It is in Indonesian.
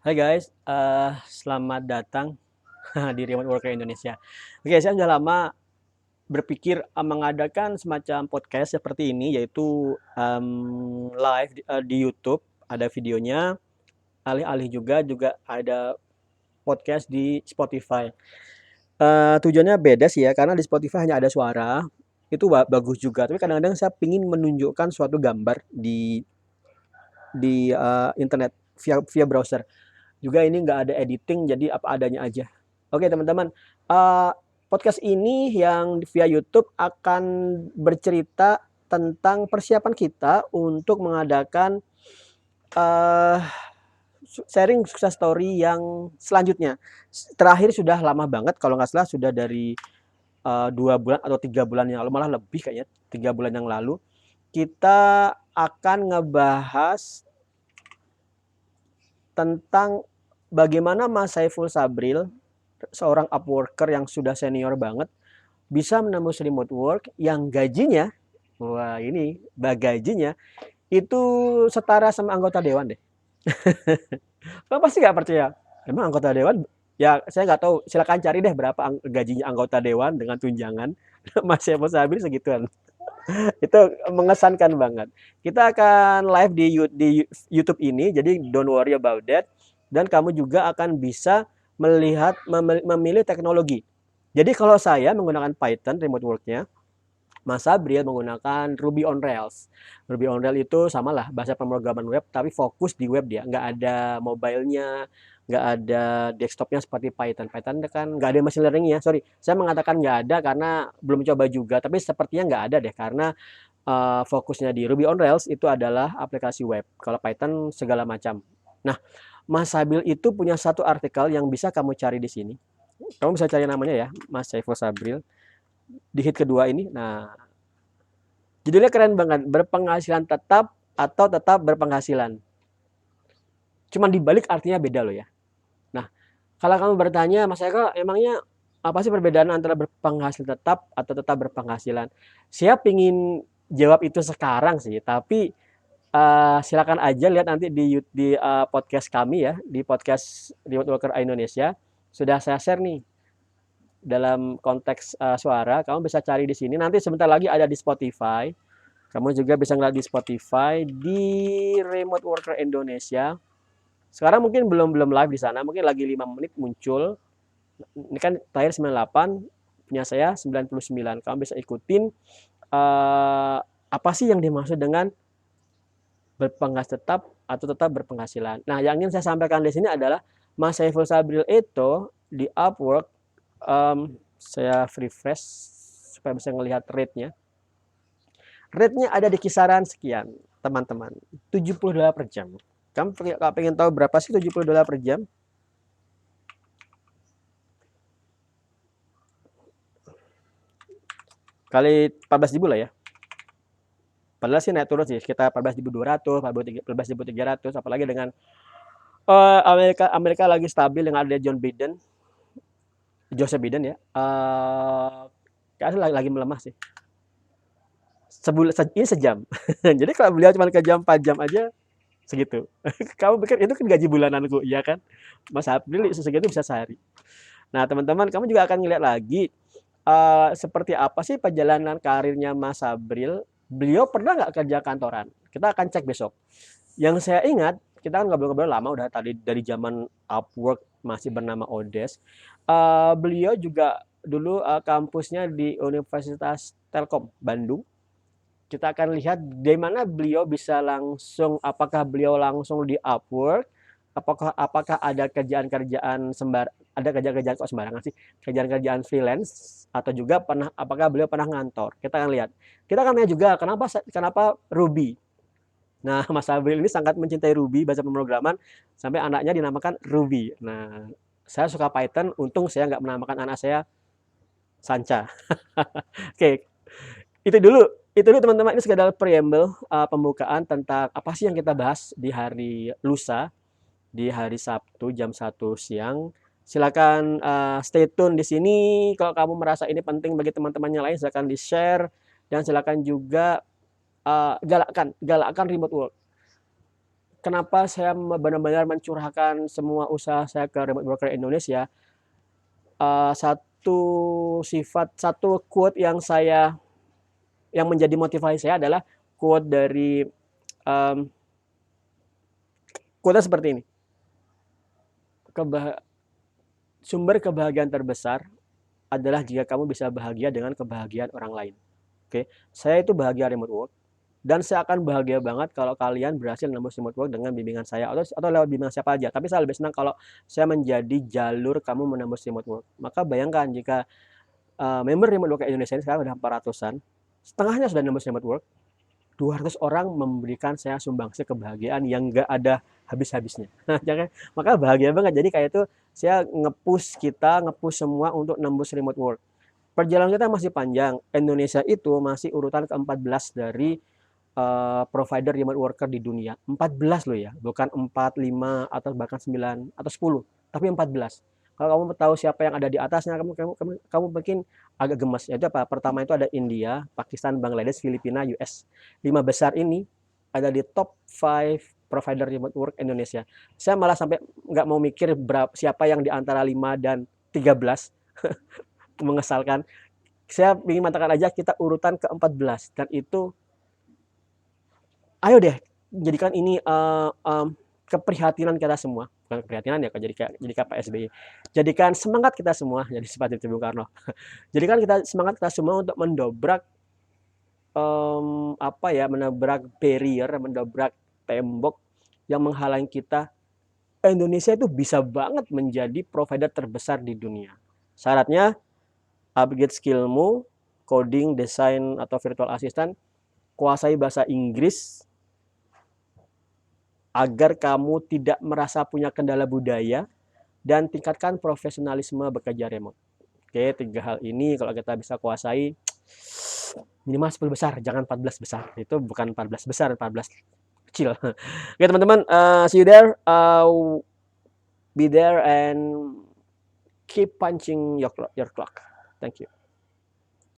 Hai guys, selamat datang di Remote Worker Indonesia. Oke, saya sudah lama berpikir mengadakan semacam podcast seperti ini, yaitu live di YouTube, ada videonya, alih-alih juga ada podcast di Spotify. Tujuannya beda sih ya, karena di Spotify hanya ada suara, itu bagus juga. Tapi kadang-kadang saya ingin menunjukkan suatu gambar di internet via browser. Juga ini nggak ada editing, jadi apa adanya aja. Oke teman-teman, uh, podcast ini yang via YouTube akan bercerita tentang persiapan kita untuk mengadakan uh, sharing sukses story yang selanjutnya. Terakhir sudah lama banget, kalau nggak salah sudah dari 2 bulan atau 3 bulan yang lalu, malah lebih kayaknya 3 bulan yang lalu. Kita akan ngebahas tentang bagaimana Mas Saiful Sabril, seorang Upworker yang sudah senior banget, bisa menembus remote work yang gajinya, wah ini, gajinya itu setara sama anggota dewan deh. Kamu pasti nggak percaya. Emang anggota dewan, ya saya nggak tahu, silakan cari deh berapa gajinya anggota dewan dengan tunjangan. Mas Saiful Sabril segituan. Itu mengesankan banget. Kita akan live di YouTube ini, jadi don't worry about that. Dan kamu juga akan bisa melihat memilih teknologi. Jadi kalau saya menggunakan Python remote worknya, Mas Sabril menggunakan Ruby on Rails. Ruby on Rails itu samalah bahasa pemrograman web, tapi fokus di web dia. Nggak ada mobile-nya, nggak ada desktopnya seperti Python. Python kan nggak ada machine learning-nya. Sorry, saya mengatakan nggak ada karena belum coba juga. Tapi sepertinya nggak ada deh, karena fokusnya di Ruby on Rails itu adalah aplikasi web. Kalau Python segala macam. Nah, Mas Sabil itu punya satu artikel yang bisa kamu cari di sini. Kamu bisa cari namanya ya, Mas Saiful Sabril. Di hit kedua ini. Nah, judulnya keren banget. Berpenghasilan tetap atau tetap berpenghasilan. Cuman dibalik artinya beda loh ya. Nah, kalau kamu bertanya, Mas Eko, emangnya apa sih perbedaan antara berpenghasilan tetap atau tetap berpenghasilan? Saya pingin jawab itu sekarang sih, tapi silakan aja lihat nanti di podcast kami ya, di podcast Remote Worker Indonesia. Sudah saya share nih dalam konteks suara, kamu bisa cari di sini. Nanti sebentar lagi ada di Spotify. Kamu juga bisa ngeliat di Spotify di Remote Worker Indonesia. Sekarang mungkin belum belum live di sana, mungkin lagi 5 menit muncul. Ini kan terakhir 98, punya saya 99. Kamu bisa ikutin apa sih yang dimaksud dengan berpenghasilan tetap atau tetap berpenghasilan. Nah, yang ingin saya sampaikan di sini adalah Mas Saiful Sabril itu di Upwork, saya refresh supaya bisa melihat rate-nya. Rate-nya ada di kisaran sekian, teman-teman. $70 per jam. Kamu pengen tahu berapa sih $70 per jam? Kali 14.000 lah ya. Padahal sih naik turun sih, sekitar 14.200, 14.300, apalagi dengan Amerika Amerika lagi stabil dengan ada Joseph Biden ya. Kayaknya lagi melemah sih. Ini sejam. Jadi kalau beliau cuma ke jam 4 jam aja segitu. Kamu pikir itu kan gaji bulananku, ya kan? Mas April segitu bisa sehari. Nah, teman-teman, kamu juga akan ngeliat lagi seperti apa sih perjalanan karirnya Mas Sabril. Beliau pernah nggak kerja kantoran? Kita akan cek besok. Yang saya ingat, kita kan ngobrol-ngobrol lama udah tadi dari zaman Upwork masih bernama Odes. Beliau juga dulu kampusnya di Universitas Telkom Bandung. Kita akan lihat di mana beliau bisa langsung, apakah beliau langsung di Upwork, apakah ada kerjaan-kerjaan ada kerjaan-kerjaan kok sembarangan sih, kerjaan-kerjaan freelance, atau juga apakah beliau pernah ngantor. Kita akan lihat. Kita akan lihat juga kenapa Ruby. Nah, Mas Abril ini sangat mencintai Ruby, bahasa pemrograman, sampai anaknya dinamakan Ruby. Nah, saya suka Python, untung saya nggak menamakan anak saya Sancha. Oke, itu dulu. Itu dulu teman-teman, ini sekedar preamble pembukaan tentang apa sih yang kita bahas di hari lusa, di hari Sabtu jam 1 siang. Silakan stay tune di sini. Kalau kamu merasa ini penting bagi teman-teman yang lain, silakan di-share, dan silakan juga galakkan remote work. kenapa saya benar-benar mencurahkan semua usaha saya ke remote worker Indonesia, satu quote yang menjadi motivasi saya adalah quote dari quote seperti ini. Sumber kebahagiaan terbesar adalah jika kamu bisa bahagia dengan kebahagiaan orang lain. Oke, saya itu bahagia remote work, dan saya akan bahagia banget kalau kalian berhasil nembus remote work dengan bimbingan saya atau lewat bimbingan siapa aja. Tapi saya lebih senang kalau saya menjadi jalur kamu menembus remote work. Maka bayangkan jika member remote work Indonesia ini sekarang udah 400-an, setengahnya sudah nembus remote work, 200 orang memberikan saya sumbangsi kebahagiaan yang gak ada habis-habisnya. Maka bahagia banget. Jadi kayak itu saya nge-push semua untuk nembus remote work. Perjalanan kita masih panjang. Indonesia itu masih urutan ke-14 dari provider remote worker di dunia. 14 loh ya, bukan 4, 5, atau bahkan 9, atau 10, tapi 14. Kalau kamu tahu siapa yang ada di atasnya, kamu mungkin agak gemas. Itu apa? Pertama itu ada India, Pakistan, Bangladesh, Filipina, US. 5 besar ini ada di top 5 provider remote work Indonesia. Saya malah sampai nggak mau mikir siapa yang di antara 5 dan 13. Mengesalkan. Saya ingin mengatakan aja kita urutan ke-14, dan itu ayo deh jadikan ini keprihatinan kita semua. Bukan keprihatinan ya, jadi Pak SBY. Jadikan semangat kita semua, jadi seperti itu Bung Karno. Jadikan semangat kita semua untuk mendobrak mendobrak barrier, mendobrak tembok yang menghalangi kita. Indonesia itu bisa banget menjadi provider terbesar di dunia. Syaratnya upgrade skillmu, coding, desain, atau virtual assistant, kuasai bahasa Inggris, agar kamu tidak merasa punya kendala budaya, dan tingkatkan profesionalisme bekerja remote. Oke, 3 hal ini kalau kita bisa kuasai, minimal 10 besar, jangan 14 besar. Itu bukan 14 besar, 14 kecil. Oke teman-teman, see you there. Be there and keep punching your clock. Thank you.